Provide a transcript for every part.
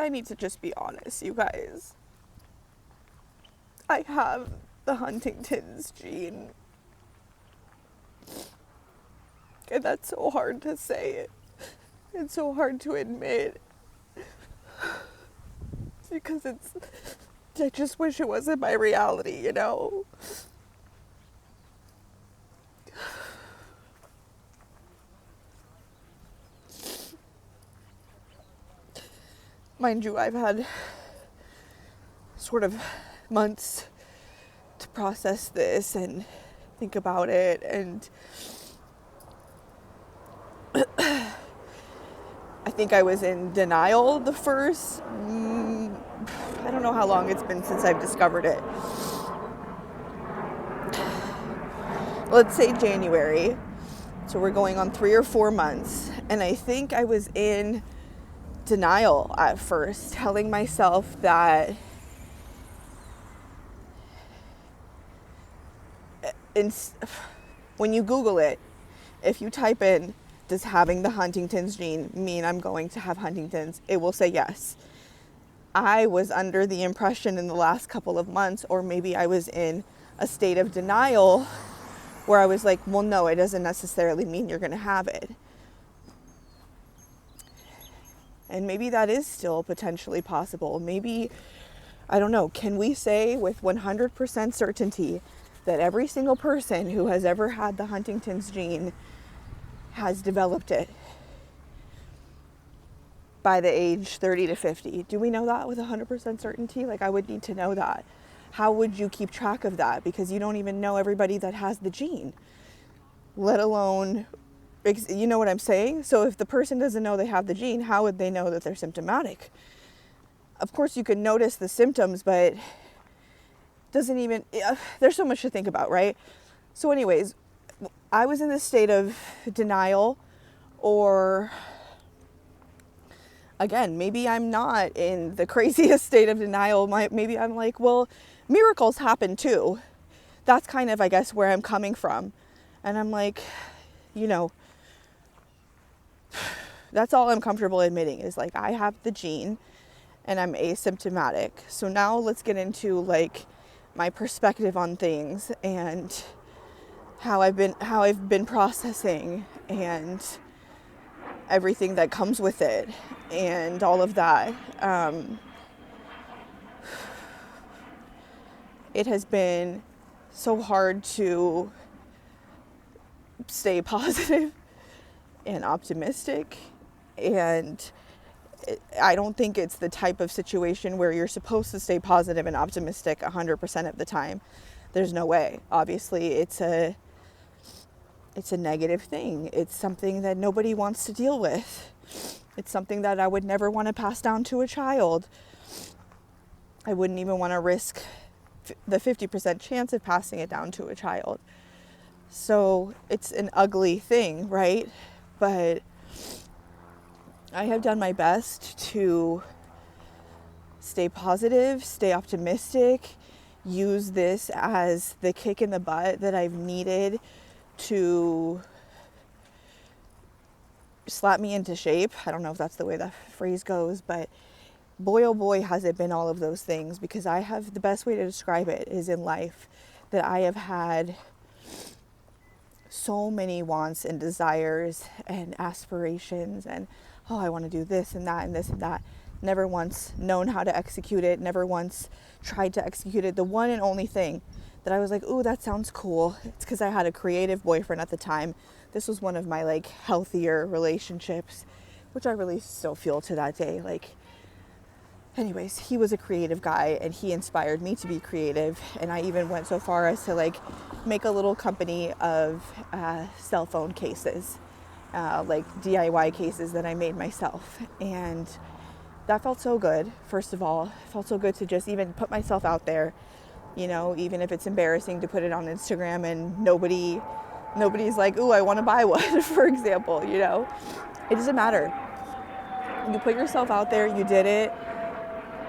I need to just be honest, you guys. I have the Huntington's gene. And that's so hard to say. It's so hard to admit. Because I just wish it wasn't my reality, you know? Mind you, I've had sort of months to process this and think about it, and I think I was in denial the first, I don't know how long it's been since I've discovered it. Let's say January. So we're going on 3 or 4 months, and I think I was in denial at first, telling myself that when you Google it, if you type in, does having the Huntington's gene mean I'm going to have Huntington's, it will say yes. I was under the impression in the last couple of months, or maybe I was in a state of denial where I was like, well, no, it doesn't necessarily mean you're going to have it. And maybe that is still potentially possible. Maybe, I don't know, can we say with 100% certainty that every single person who has ever had the Huntington's gene has developed it by the age 30 to 50? Do we know that with 100% certainty? Like, I would need to know that. How would you keep track of that? Because you don't even know everybody that has the gene, let alone, you know what I'm saying? So if the person doesn't know they have the gene, how would they know that they're symptomatic? Of course, you can notice the symptoms, but doesn't even, there's so much to think about, right? So anyways, I was in this state of denial, or again, maybe I'm not in the craziest state of denial. Maybe I'm like, well, miracles happen too. That's kind of, I guess, where I'm coming from. And I'm like, you know, that's all I'm comfortable admitting is like, I have the gene and I'm asymptomatic. So now let's get into like my perspective on things and how I've been processing and everything that comes with it and all of that. It has been so hard to stay positive and optimistic, and I don't think it's the type of situation where you're supposed to stay positive and optimistic 100% of the time. There's no way. Obviously, it's a negative thing. It's something that nobody wants to deal with. It's something that I would never want to pass down to a child. I wouldn't even want to risk the 50% chance of passing it down to a child. So it's an ugly thing, right? But I have done my best to stay positive, stay optimistic, use this as the kick in the butt that I've needed to slap me into shape. I don't know if that's the way that phrase goes, but boy, oh boy, has it been all of those things, because I have, the best way to describe it is in life that I have had so many wants and desires and aspirations and, oh, I want to do this and that and this and that. Never once known how to execute it, never once tried to execute it. The one and only thing that I was like, ooh, that sounds cool. It's because I had a creative boyfriend at the time. This was one of my like healthier relationships, which I really still feel to that day. Like, anyways, he was a creative guy and he inspired me to be creative. And I even went so far as to like make a little company of cell phone cases, like DIY cases that I made myself. And that felt so good. First of all, it felt so good to just even put myself out there, you know, even if it's embarrassing to put it on Instagram and nobody's like, ooh, I want to buy one, for example, you know. It doesn't matter. You put yourself out there, you did it.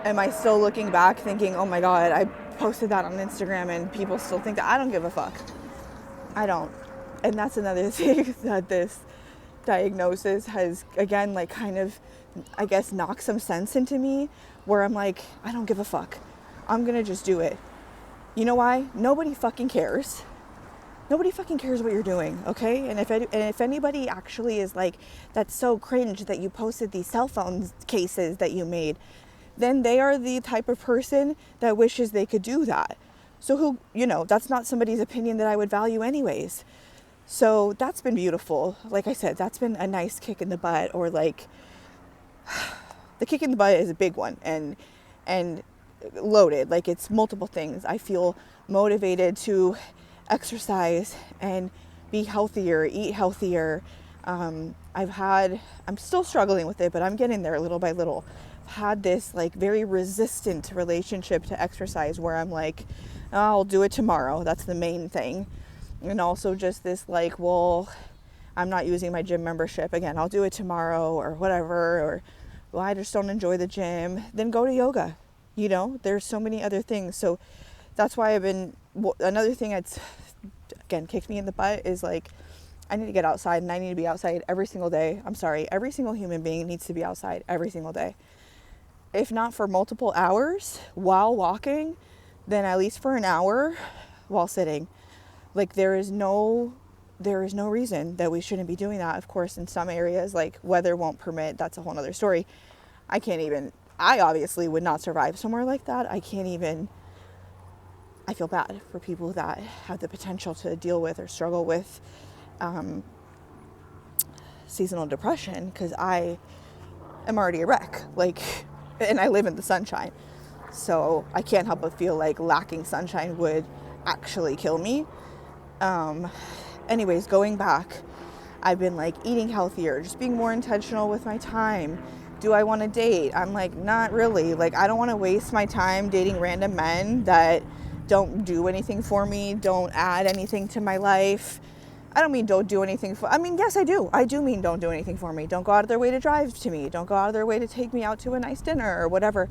Am I still looking back thinking, oh my God, I posted that on Instagram and people still think that? I don't give a fuck. I don't. And that's another thing that this diagnosis has, again, like kind of I guess, knock some sense into me where I'm like, I don't give a fuck. I'm going to just do it. You know why? Nobody fucking cares. Nobody fucking cares what you're doing, okay? And if anybody actually is like, that's so cringe that you posted these cell phone cases that you made, then they are the type of person that wishes they could do that. So who, that's not somebody's opinion that I would value anyways. So that's been beautiful. Like I said, that's been a nice kick in the butt, or like, the kick in the butt is a big one and loaded. Like, it's multiple things. I feel motivated to exercise and be healthier, eat healthier. I'm still struggling with it, but I'm getting there little by little. I've had this like very resistant relationship to exercise where I'm like, oh, I'll do it tomorrow. That's the main thing. And also just this like, well, I'm not using my gym membership again. I'll do it tomorrow or whatever. Or, well, I just don't enjoy the gym. Then go to yoga. There's so many other things. So that's why another thing that's, again, kicked me in the butt is like, I need to get outside, and I need to be outside every single day. I'm sorry. Every single human being needs to be outside every single day. If not for multiple hours while walking, then at least for an hour while sitting. Like, there is no reason that we shouldn't be doing that. Of course, in some areas, like, weather won't permit. That's a whole other story. I obviously would not survive somewhere like that. I feel bad for people that have the potential to deal with or struggle with seasonal depression, because I am already a wreck. Like, and I live in the sunshine. So I can't help but feel like lacking sunshine would actually kill me. Anyways, going back, I've been like eating healthier, just being more intentional with my time. Do I want to date? I'm like, not really. Like, I don't want to waste my time dating random men that don't do anything for me, don't add anything to my life. I don't mean don't do anything yes, I do. I do mean don't do anything for me. Don't go out of their way to drive to me. Don't go out of their way to take me out to a nice dinner or whatever.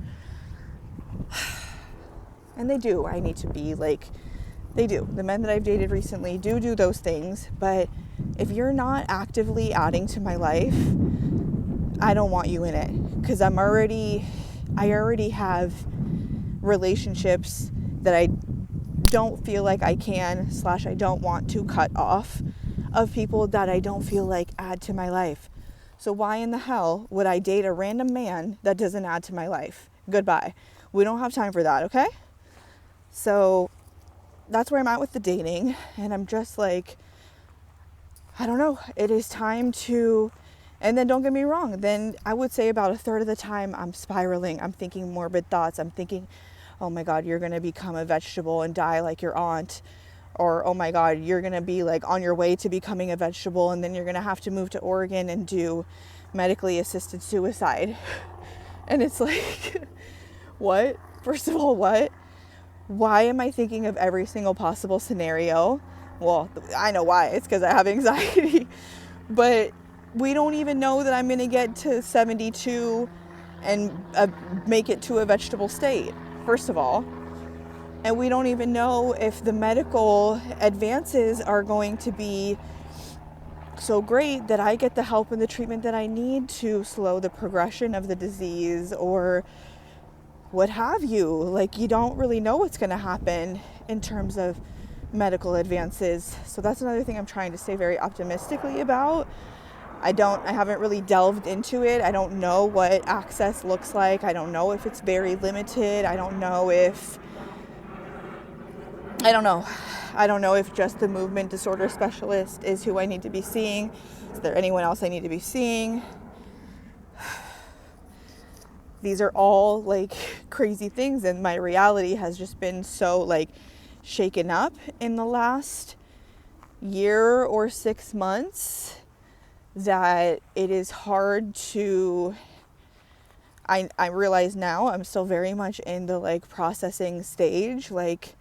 And they do. I need to be like, they do. The men that I've dated recently do those things. But if you're not actively adding to my life, I don't want you in it. Because I already have relationships that I don't feel like I I don't want to cut off, of people that I don't feel like add to my life. So why in the hell would I date a random man that doesn't add to my life? Goodbye. We don't have time for that, okay? So that's where I'm at with the dating. And I'm just like, I don't know. It is time to, and then don't get me wrong. Then I would say about a third of the time I'm spiraling. I'm thinking morbid thoughts. I'm thinking, oh my God, you're going to become a vegetable and die like your aunt. Or, oh my God, you're going to be like on your way to becoming a vegetable, and then you're going to have to move to Oregon and do medically assisted suicide. And it's like, what? First of all, what? Why am I thinking of every single possible scenario? Well, I know why. It's because I have anxiety. But we don't even know that I'm going to get to 72 and make it to a vegetable state, first of all. And we don't even know if the medical advances are going to be so great that I get the help and the treatment that I need to slow the progression of the disease or what have you. Like, you don't really know what's going to happen in terms of medical advances. So that's another thing I'm trying to stay very optimistically about. I haven't really delved into it. I don't know what access looks like. I don't know if it's very limited. I don't know if just the movement disorder specialist is who I need to be seeing. Is there anyone else I need to be seeing? These are all like crazy things, and my reality has just been so like shaken up in the last year or 6 months that it is hard to, I realize now I'm still very much in the like processing stage. Like,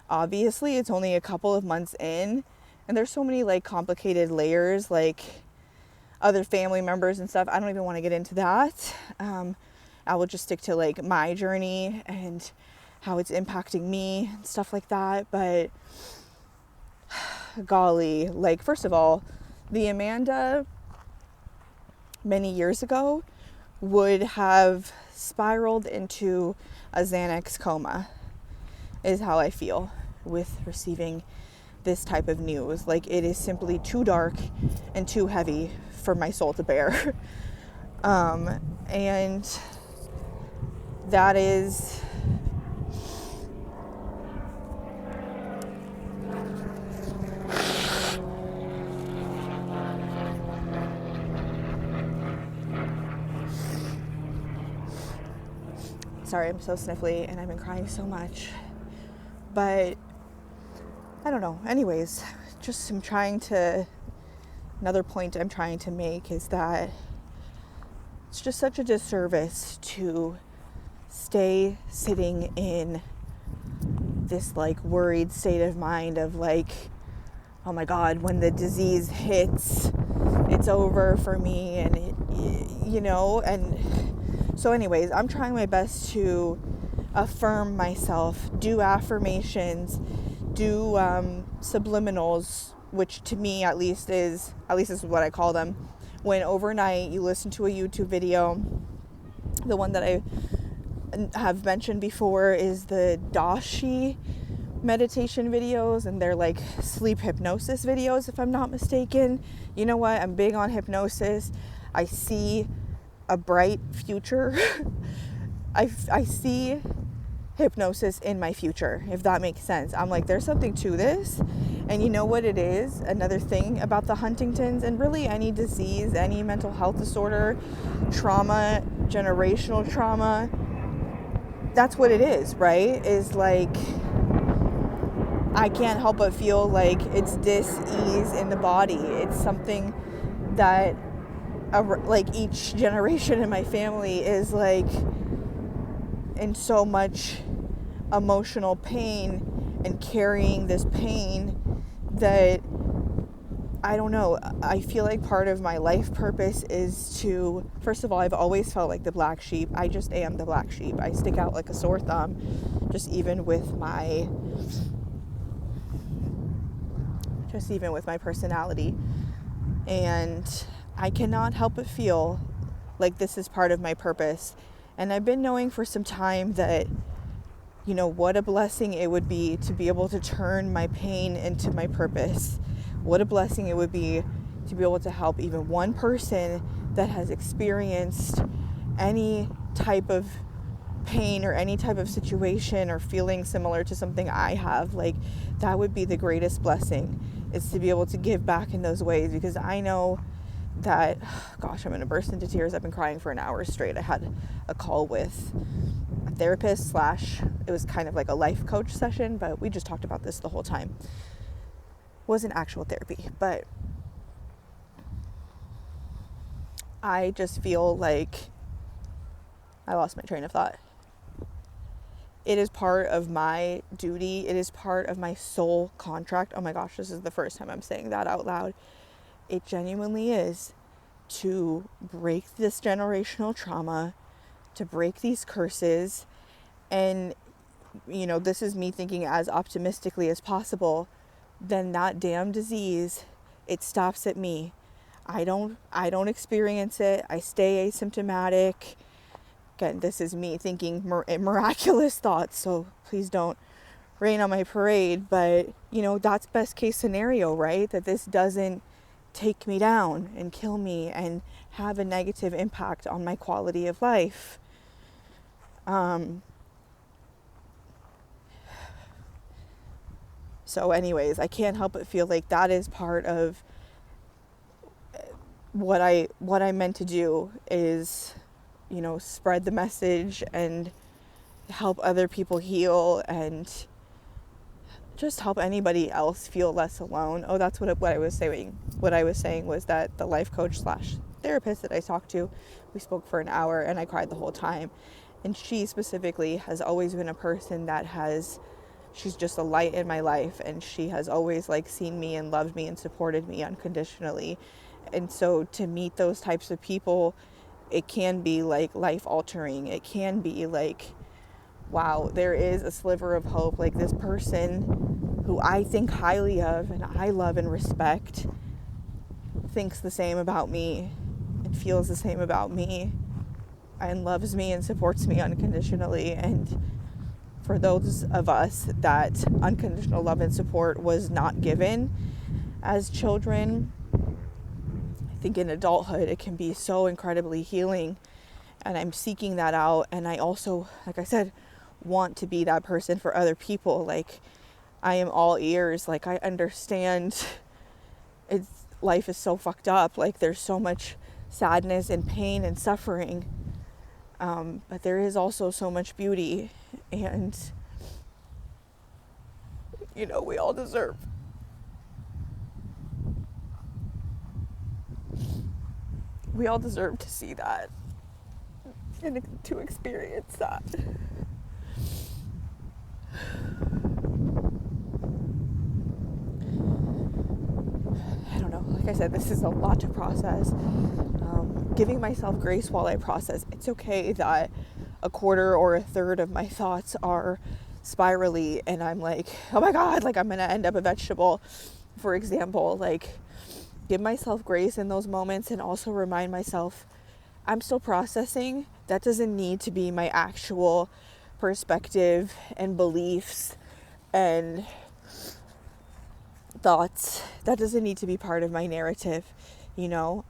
obviously it's only a couple of months in, and there's so many like complicated layers, like other family members and stuff. I don't even want to get into that. I will just stick to like my journey and how it's impacting me and stuff like that. But golly, like, first of all, the Amanda many years ago would have spiraled into a Xanax coma, is how I feel with receiving this type of news. Like, it is simply too dark and too heavy for my soul to bear. And that is sorry, I'm so sniffly and I've been crying so much. But I don't know. Anyways, another point I'm trying to make is that it's just such a disservice to stay sitting in this like worried state of mind of like, oh my God, when the disease hits, it's over for me. And and so anyways, I'm trying my best to affirm myself, do affirmations, do subliminals, which to me at least this is what I call them. When overnight you listen to a YouTube video, the one that I have mentioned before is the Dashi meditation videos, and they're like sleep hypnosis videos, if I'm not mistaken. You know what? I'm big on hypnosis. I see a bright future. I see hypnosis in my future, if that makes sense. I'm like, there's something to this. And you know what it is? Another thing about the Huntingtons, and really any disease, any mental health disorder, trauma, generational trauma, that's what it is, right? Is like, I can't help but feel like it's dis-ease in the body. It's something that like each generation in my family is like in so much emotional pain and carrying this pain that I don't know. I feel like part of my life purpose is to, first of all, I've always felt like the black sheep. I just am the black sheep. I stick out like a sore thumb, just even with my personality. And I cannot help but feel like this is part of my purpose. And I've been knowing for some time that, what a blessing it would be to be able to turn my pain into my purpose. What a blessing it would be to be able to help even one person that has experienced any type of pain or any type of situation or feeling similar to something I have. Like, that would be the greatest blessing, is to be able to give back in those ways, because I know that, gosh, I'm going to burst into tears. I've been crying for an hour straight. I had a call with a therapist / it was kind of like a life coach session, but we just talked about this the whole time. It wasn't actual therapy, but I just feel like I lost my train of thought. It is part of my duty. It is part of my soul contract. Oh my gosh, this is the first time I'm saying that out loud. It genuinely is, to break this generational trauma, to break these curses. And, this is me thinking as optimistically as possible. Then that damn disease, it stops at me. I don't experience it. I stay asymptomatic. Again, this is me thinking miraculous thoughts, so please don't rain on my parade. But, that's best case scenario, right? That this doesn't take me down and kill me and have a negative impact on my quality of life. So anyways, I can't help but feel like that is part of what I meant to do, is, spread the message and help other people heal and just help anybody else feel less alone. Oh, that's what I was saying. What I was saying was that the life coach / therapist that I talked to, we spoke for an hour and I cried the whole time. And she specifically has always been a person that she's just a light in my life, and she has always seen me and loved me and supported me unconditionally. And so to meet those types of people, it can be life altering. It can be wow, there is a sliver of hope. This person who I think highly of and I love and respect thinks the same about me and feels the same about me. and loves me and supports me unconditionally. And for those of us that unconditional love and support was not given as children, I think in adulthood it can be so incredibly healing, and I'm seeking that out. And I also, like I said, want to be that person for other people. Like, I am all ears. Like, I understand life is so fucked up. Like, there's so much sadness and pain and suffering, but there is also so much beauty. And we all deserve to see that and to experience that. I don't know. Like I said, this is a lot to process. Giving myself grace while I process. It's okay that a quarter or a third of my thoughts are spirally and I'm like, oh my God, like I'm going to end up a vegetable, for example. Like, give myself grace in those moments and also remind myself I'm still processing. That doesn't need to be my actual perspective and beliefs and thoughts. That doesn't need to be part of my narrative,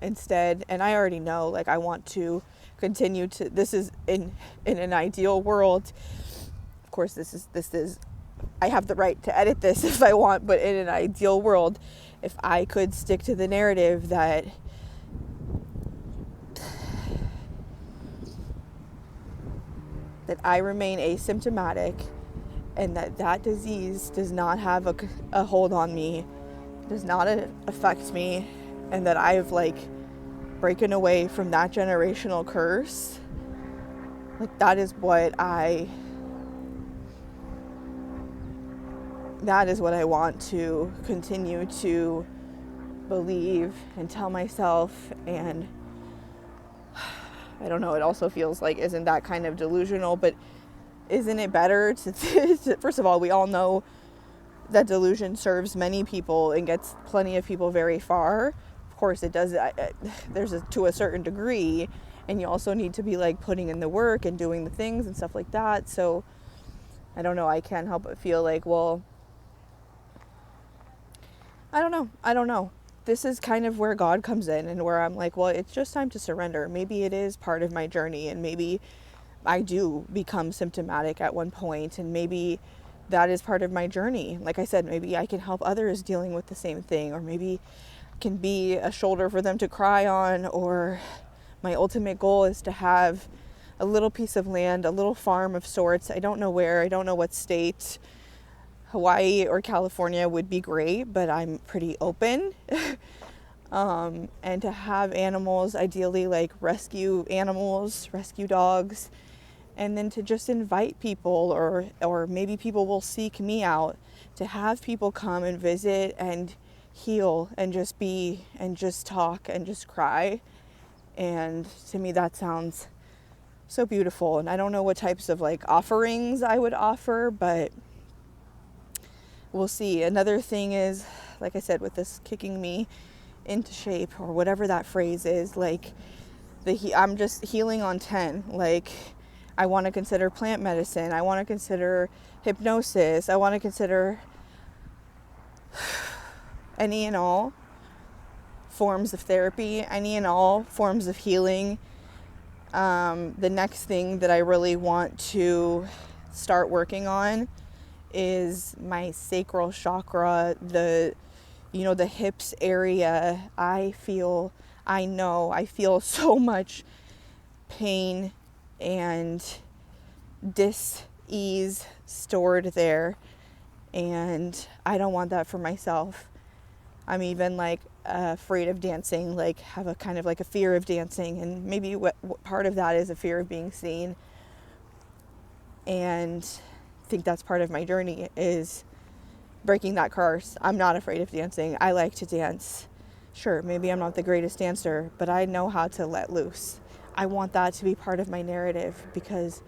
instead. And I already know, like, I want to continue to, this is in an ideal world. Of course, this is, I have the right to edit this if I want, but in an ideal world, if I could stick to the narrative that I remain asymptomatic and that disease does not have a hold on me, does not affect me, and that I've broken away from that generational curse, that is what I want to continue to believe and tell myself. And I don't know, it also feels like, isn't that kind of delusional? But isn't it better to first of all, we all know that delusion serves many people and gets plenty of people very far. Of course it does. To a certain degree, and you also need to be putting in the work and doing the things and stuff like that. So I don't know, I can't help but feel like, well, I don't know. This is kind of where God comes in, and where I'm like, well, it's just time to surrender. Maybe it is part of my journey, and maybe I do become symptomatic at one point, and maybe that is part of my journey. Like I said, maybe I can help others dealing with the same thing, or maybe I can be a shoulder for them to cry on, or my ultimate goal is to have a little piece of land, a little farm of sorts. I don't know where, I don't know what state. Hawaii or California would be great, but I'm pretty open. And to have animals, ideally rescue animals, rescue dogs, and then to just invite people, or maybe people will seek me out, to have people come and visit and heal and just be and just talk and just cry. And to me that sounds so beautiful. And I don't know what types of offerings I would offer, but we'll see. Another thing is, like I said, with this kicking me into shape, or whatever that phrase is, I'm just healing on 10. I want to consider plant medicine. I want to consider hypnosis. I want to consider any and all forms of therapy, any and all forms of healing. The next thing that I really want to start working on is my sacral chakra, the hips area. I feel so much pain and dis-ease stored there, and I don't want that for myself. I'm even afraid of dancing, have a kind of a fear of dancing, and maybe what part of that is a fear of being seen. And think that's part of my journey, is breaking that curse. I'm not afraid of dancing. I like to dance. Sure, maybe I'm not the greatest dancer, but I know how to let loose. I want that to be part of my narrative, because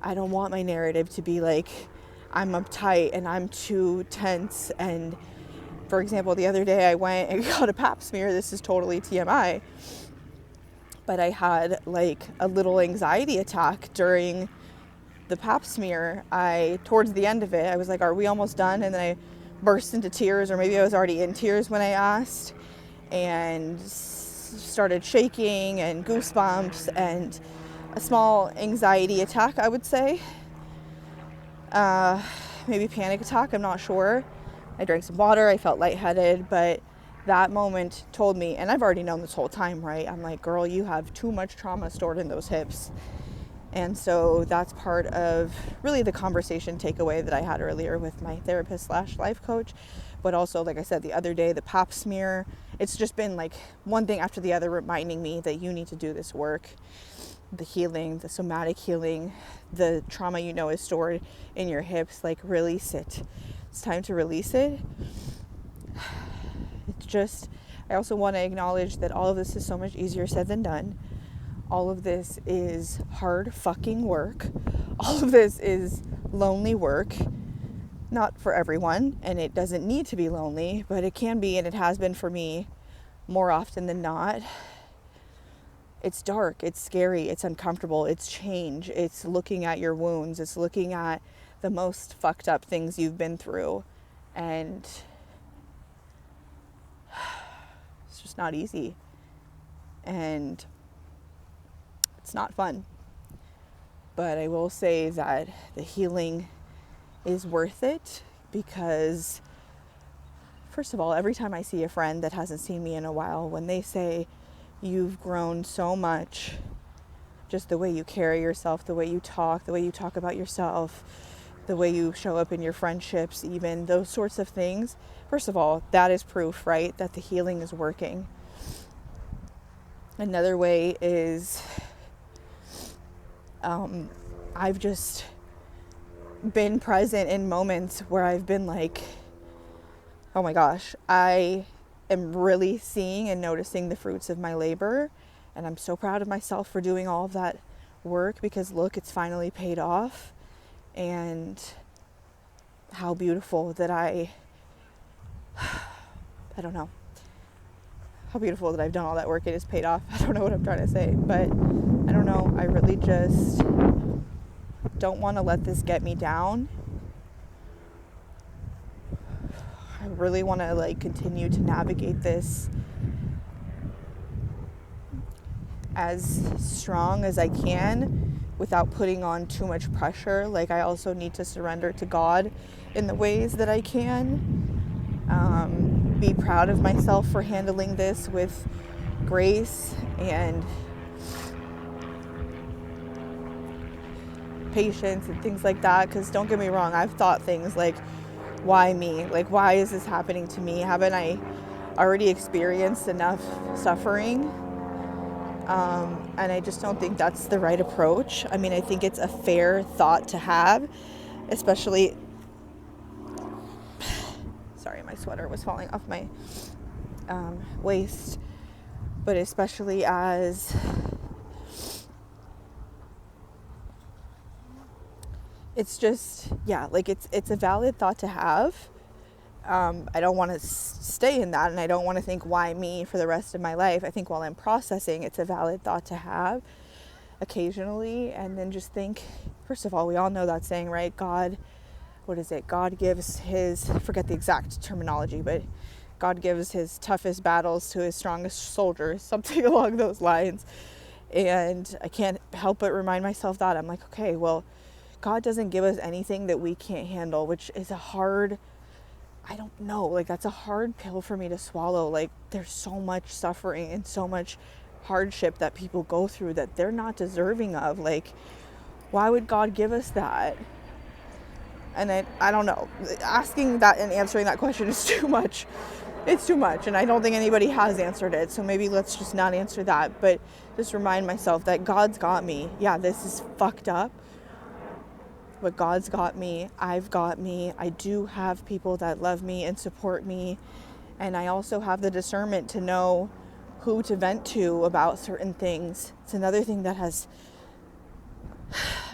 I don't want my narrative to be I'm uptight and I'm too tense. And for example, the other day I went and got a pap smear. This is totally TMI, but I had like a little anxiety attack during the pap smear. Towards the end of it, I was like, are we almost done? And then I burst into tears, or maybe I was already in tears when I asked, and started shaking and goosebumps and a small anxiety attack, I would say. Maybe panic attack, I'm not sure. I drank some water, I felt lightheaded, but that moment told me, and I've already known this whole time, right? I'm like, girl, you have too much trauma stored in those hips. And so that's part of really the conversation takeaway that I had earlier with my therapist / life coach. But also, like I said, the other day, the pap smear, it's just been like one thing after the other reminding me that you need to do this work. The healing, the somatic healing, the trauma is stored in your hips, like release it. It's time to release it. It's just, I also want to acknowledge that all of this is so much easier said than done. All of this is hard fucking work. All of this is lonely work. Not for everyone, and it doesn't need to be lonely, but it can be, and it has been for me more often than not. It's dark, it's scary, it's uncomfortable, it's change, it's looking at your wounds, it's looking at the most fucked up things you've been through, and it's just not easy, and it's not fun. But I will say that the healing is worth it, because first of all, every time I see a friend that hasn't seen me in a while, when they say, you've grown so much, just the way you carry yourself, the way you talk about yourself, the way you show up in your friendships, even those sorts of things. First of all, that is proof, right, that the healing is working. Another way is I've just been present in moments where I've been like, oh my gosh, I am really seeing and noticing the fruits of my labor, and I'm so proud of myself for doing all of that work, because look, it's finally paid off. And how beautiful that I don't know, how beautiful that I've done all that work. It is paid off. I don't know what I'm trying to say, but I don't know, I really just don't want to let this get me down. I really want to continue to navigate this as strong as I can without putting on too much pressure. I also need to surrender to God in the ways that I can. Be proud of myself for handling this with grace and patience and things like that. Because don't get me wrong, I've thought things like, why me? Why is this happening to me? Haven't I already experienced enough suffering? And I just don't think that's the right approach. I mean, I think it's a fair thought to have, especially... Sorry, my sweater was falling off my waist. But especially as... It's just, it's a valid thought to have. I don't want to stay in that, and I don't want to think, why me, for the rest of my life. I think while I'm processing, it's a valid thought to have occasionally, and then just think, first of all, we all know that saying, right? God gives his, I forget the exact terminology, but God gives his toughest battles to his strongest soldiers, something along those lines. And I can't help but remind myself that. I'm like, okay, well, God doesn't give us anything that we can't handle, which is a hard, I don't know, that's a hard pill for me to swallow. There's so much suffering and so much hardship that people go through that they're not deserving of. Why would God give us that? And I don't know. Asking that and answering that question is too much. It's too much, and I don't think anybody has answered it. So maybe let's just not answer that, but just remind myself that God's got me. Yeah, this is fucked up, but God's got me. I've got me. I do have people that love me and support me. And I also have the discernment to know who to vent to about certain things. It's another thing that has,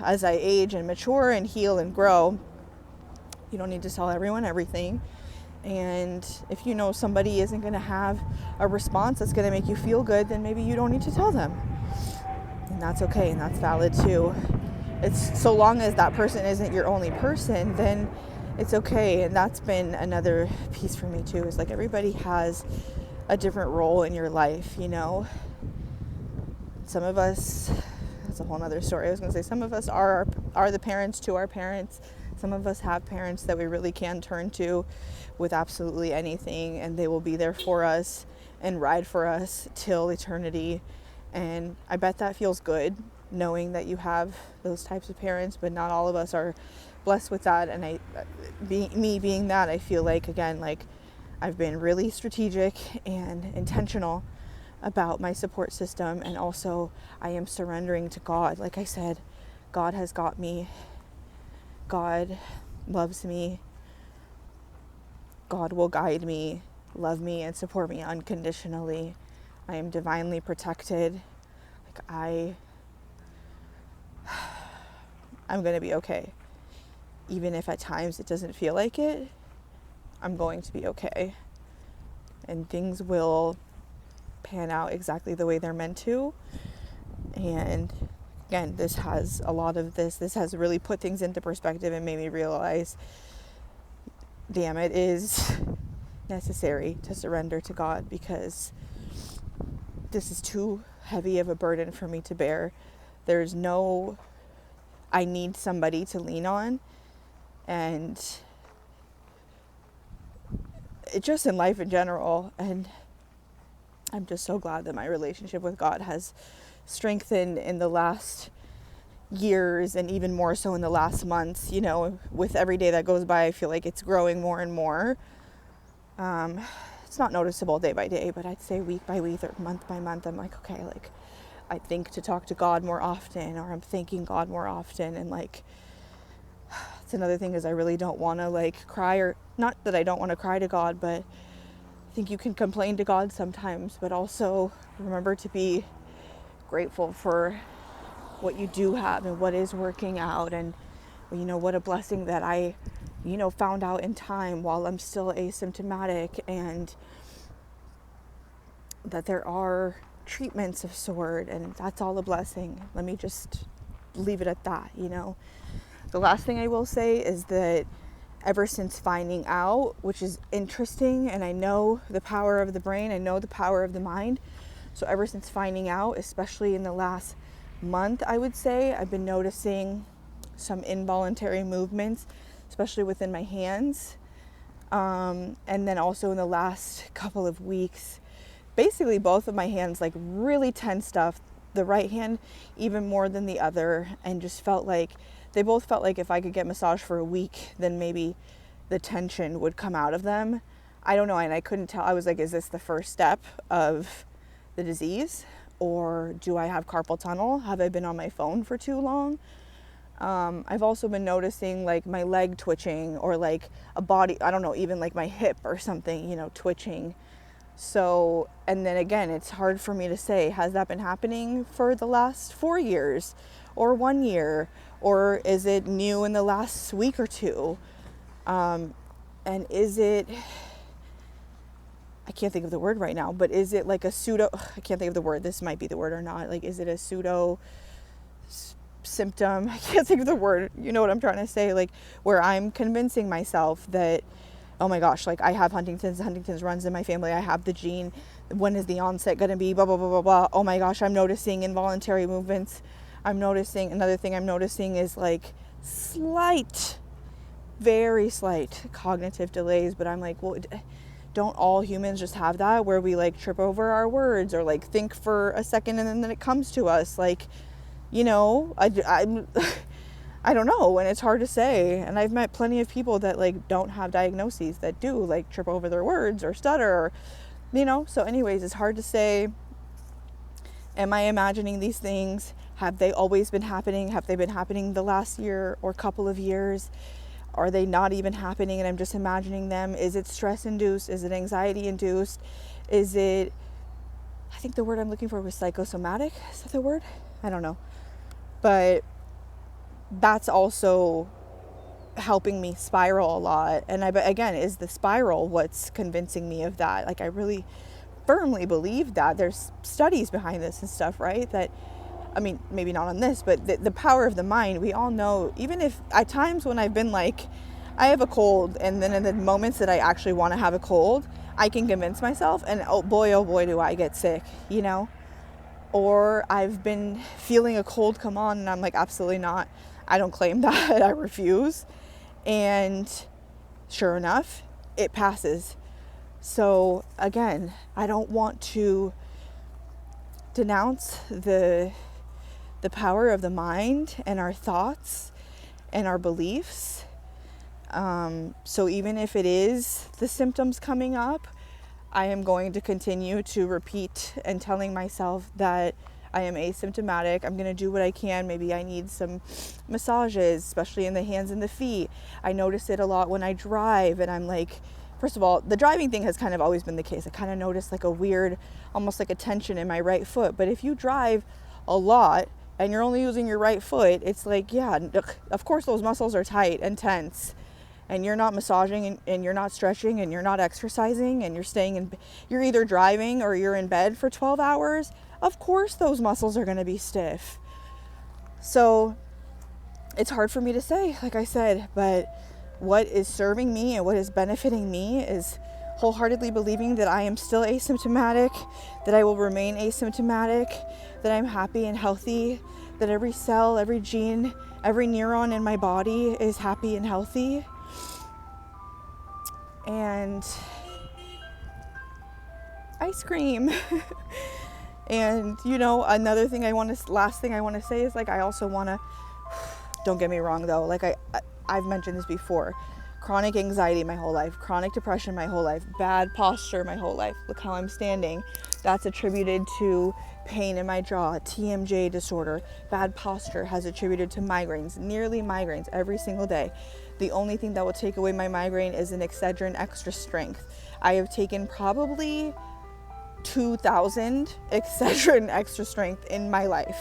as I age and mature and heal and grow, you don't need to tell everyone everything. And if you know somebody isn't going to have a response that's going to make you feel good, then maybe you don't need to tell them. that's okay, and that's valid too. It's so long as that person isn't your only person, then it's okay. And that's been another piece for me too, is like everybody has a different role in your life, you know. Some of us, that's a whole nother story. I was going to say, some of us are the parents to our parents. Some of us have parents that we really can turn to with absolutely anything, and they will be there for us and ride for us till eternity. And I bet that feels good, knowing that you have those types of parents, but not all of us are blessed with that. And me being that, I feel like, again, like I've been really strategic and intentional about my support system, and also I am surrendering to God. Like I said, God has got me. God loves me. God will guide me, love me, and support me unconditionally. I am divinely protected. Like I'm going to be okay. Even if at times it doesn't feel like it, I'm going to be okay. And things will pan out exactly the way they're meant to. And again, this has really put things into perspective and made me realize, damn, it is necessary to surrender to God, because this is too heavy of a burden for me to bear. I need somebody to lean on, and it just in life in general. And I'm just so glad that my relationship with God has strengthened in the last years, and even more so in the last months. You know, with every day that goes by, I feel like it's growing more and more. It's not noticeable day by day, but I'd say week by week or month by month, I'm like, okay, like I think to talk to God more often, or I'm thanking God more often. And like, it's another thing, is I really don't want to like cry, or not that I don't want to cry to God, but I think you can complain to God sometimes, but also remember to be grateful for what you do have and what is working out. And, you know, what a blessing that I, you know, found out in time while I'm still asymptomatic, and that there are treatments of sort, and that's all a blessing. Let me just leave it at that, you know. The last thing I will say is that ever since finding out, which is interesting, and I know the power of the brain, I know the power of the mind. So ever since finding out, especially in the last month, I would say, I've been noticing some involuntary movements, especially within my hands. And then also in the last couple of weeks, basically both of my hands like really tensed up. The right hand even more than the other, and just they both felt like if I could get massaged for a week, then maybe the tension would come out of them. I don't know, and I couldn't tell. I was like, is this the first step of the disease, or do I have carpal tunnel? Have I been on my phone for too long? I've also been noticing like my leg twitching, or like a body, I don't know, even like my hip or something, you know, twitching. So, and then again, it's hard for me to say, has that been happening for the last 4 years or 1 year, or is it new in the last week or two? And is it, I can't think of the word right now, but is it like a pseudo, I can't think of the word, this might be the word or not, like is it a pseudo symptom? I can't think of the word, you know what I'm trying to say, like where I'm convincing myself that, oh my gosh, like I have Huntingtons runs in my family, I have the gene, when is the onset going to be, blah, blah, blah, blah, blah. Oh my gosh, I'm noticing involuntary movements. Another thing I'm noticing is like very slight cognitive delays, but I'm like, well, don't all humans just have that, where we like trip over our words, or like think for a second and then it comes to us, like, you know, I'm I don't know, and it's hard to say. And I've met plenty of people that like don't have diagnoses that do like trip over their words or stutter, or, you know. So anyways, it's hard to say, am I imagining these things? Have they always been happening? Have they been happening the last year or couple of years? Are they not even happening and I'm just imagining them? Is it stress induced? Is it anxiety induced? Is it, I think the word I'm looking for was psychosomatic. Is that the word? I don't know. But that's also helping me spiral a lot. And again, is the spiral what's convincing me of that? Like I really firmly believe that. There's studies behind this and stuff, right? That I mean, maybe not on this, but the power of the mind, we all know, even if at times when I've been like, I have a cold, and then in the moments that I actually want to have a cold, I can convince myself, and oh boy, do I get sick, Or I've been feeling a cold come on, and I'm like, absolutely not. I don't claim that. I refuse. And sure enough, it passes. So again, I don't want to denounce the power of the mind and our thoughts and our beliefs. So even if it is the symptoms coming up, I am going to continue to repeat and telling myself that I am asymptomatic. I'm going to do what I can. Maybe I need some massages, especially in the hands and the feet. I notice it a lot when I drive, and I'm like, first of all, the driving thing has kind of always been the case. I kind of notice like a weird, almost like a tension in my right foot. But if you drive a lot and you're only using your right foot, it's like, yeah, of course those muscles are tight and tense. And you're not massaging and you're not stretching and you're not exercising and you're either driving or you're in bed for 12 hours. Of course those muscles are going to be stiff. So it's hard for me to say, like I said, but what is serving me and what is benefiting me is wholeheartedly believing that I am still asymptomatic, that I will remain asymptomatic, that I'm happy and healthy, that every cell, every gene, every neuron in my body is happy and healthy. And ice cream. And another thing last thing I want to say is like, I also want to, don't get me wrong though, like I've mentioned this before, chronic anxiety my whole life, chronic depression my whole life, bad posture my whole life. Look how I'm standing. That's attributed to pain in my jaw, TMJ disorder. Bad posture has attributed to migraines, nearly migraines every single day. The only thing that will take away my migraine is an Excedrin extra strength. I have taken probably 2,000 Excedrin extra strength in my life.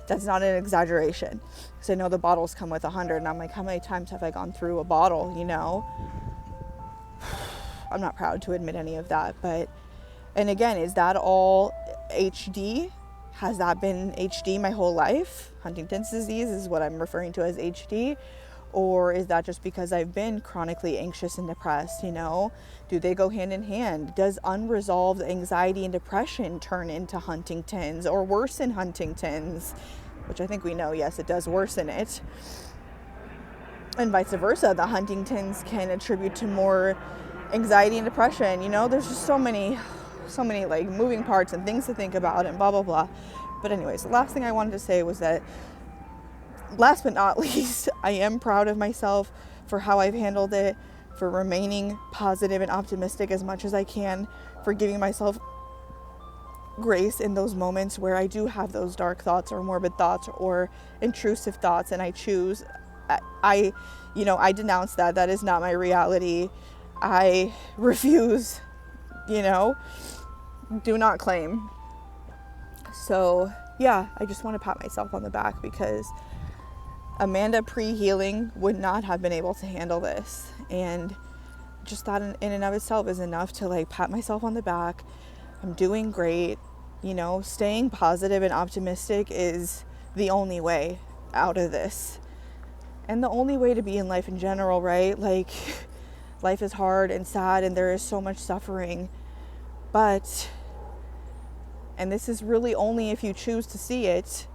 That's not an exaggeration. Because I know the bottles come with 100, and I'm like, how many times have I gone through a bottle, I'm not proud to admit any of that, but, and again, is that all HD? Has that been HD my whole life? Huntington's disease is what I'm referring to as HD. Or is that just because I've been chronically anxious and depressed, Do they go hand in hand? Does unresolved anxiety and depression turn into Huntington's or worsen Huntington's? Which I think we know, yes, it does worsen it. And vice versa, the Huntington's can attribute to more anxiety and depression. There's just so many like moving parts and things to think about and blah, blah, blah. But anyways, the last thing I wanted to say was that, last but not least, I am proud of myself for how I've handled it, for remaining positive and optimistic as much as I can, for giving myself grace in those moments where I do have those dark thoughts or morbid thoughts or intrusive thoughts, and I choose, I denounce that. That is not my reality. I refuse, do not claim. So yeah, I just want to pat myself on the back because Amanda pre-healing would not have been able to handle this. And just that in and of itself is enough to like pat myself on the back. I'm doing great. Staying positive and optimistic is the only way out of this. And the only way to be in life in general, right? Like, life is hard and sad and there is so much suffering. But, and this is really only if you choose to see it,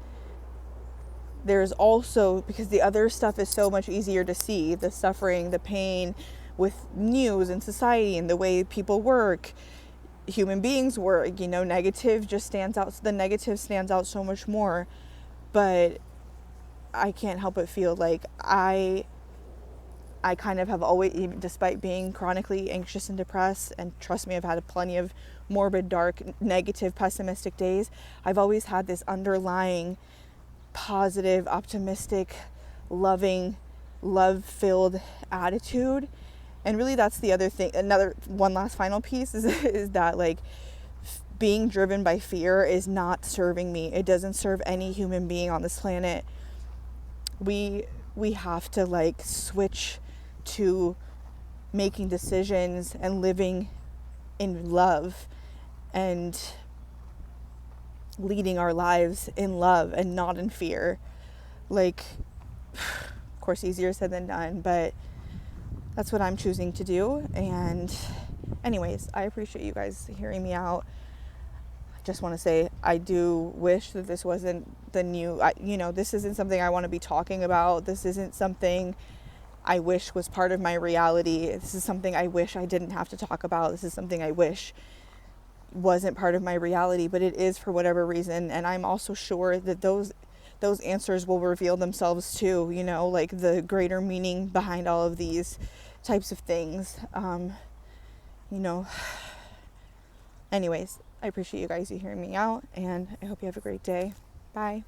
there's also, because the other stuff is so much easier to see, the suffering, the pain with news and society and the way people work, human beings work, negative just stands out. The negative stands out so much more. But I can't help but feel like I kind of have always, despite being chronically anxious and depressed, and trust me, I've had plenty of morbid, dark, negative, pessimistic days, I've always had this underlying positive, optimistic, loving, love-filled attitude. And really that's the other thing. One last final piece is that like being driven by fear is not serving me. It doesn't serve any human being on this planet. We have to like switch to making decisions and living in love and leading our lives in love and not in fear. Like, of course, easier said than done, but that's what I'm choosing to do. And anyways, I appreciate you guys hearing me out. I just want to say I do wish that this wasn't the new, this isn't something I want to be talking about. This isn't something I wish was part of my reality. This is something I wish I didn't have to talk about. This is something I wish wasn't part of my reality, but it is for whatever reason. And I'm also sure that those answers will reveal themselves too, like the greater meaning behind all of these types of things. Anyways, I appreciate you guys hearing me out, and I hope you have a great day. Bye.